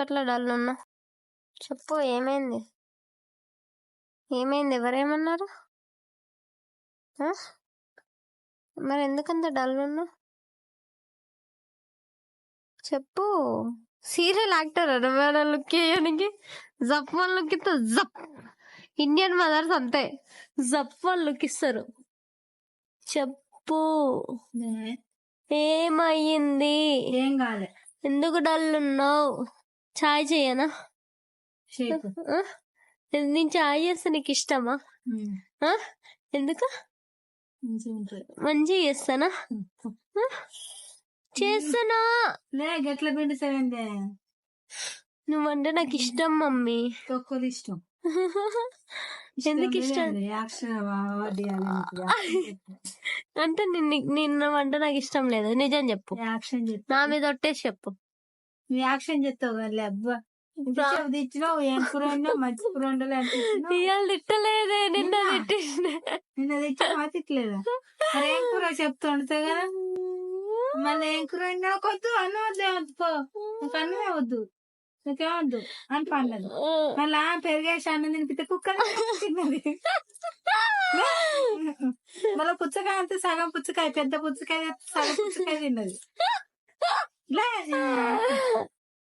అట్లా డల్ ఉన్నా చెప్పు ఏమైంది? ఏమైంది? ఎవరేమన్నారు? ఆ? మరి ఎందుకంత డల్ ఉన్నా చెప్పు. సీరియల్ యాక్టర్ అనమాట లుక్ వేయడానికి. జప్ వన్ లుక్ ఇస్తే జప్. ఇండియన్ మదర్స్ అంతే, జప్ వన్ లుక్ ఇస్తారు. చెప్పు ఏమయ్యింది? ఏం కాలే. ఎందుకు డల్ ఉన్నావు? చాయ్ చేయనా? ఆ? నేను చాయ్ చేస్తే నీకు ఇష్టమా? ఆ? ఎందుకు? మంచిగా చేస్తానా? ఆ? చేస్తానా? లే గట్ల పిండిసావేందే? నువ్వంటే నాకు ఇష్టం మమ్మీ. తొక్కలు ఇష్టం. ఎందుకు ఇష్టం అంటే నిన్న అంటే నాకు ఇష్టం లేదు. నిజం చెప్పు, యాక్షన్ నా మీద ఒట్టేసి చెప్పు. నువ్వు యాక్షన్ చెప్తావు కానీ అబ్బా తెచ్చినావు. ఏం కూర వండినావు? మంచి కూర వండలే అంటే ఇవాళ తిట్టలేదే, నిన్న తిట్టిన. నిన్న తెచ్చి మా తిట్టలేదా? మరి ఏం కూర చెప్తా వండుతావు కదా. మళ్ళీ ఏం కూర వండినా కొద్దు అన్నం వద్దు, ఏమొద్దు పో, నాకు అన్నమే వద్దు, నాకేమొద్దు అని పన్నది. మళ్ళా పెరిగేసి అన్నం తినిపితే కుక్క తిన్నది. మళ్ళీ పుచ్చకాయ అంతే, సగం పుచ్చకాయ, పెద్ద పుచ్చకాయ సగం పుచ్చకాయ తిన్నది.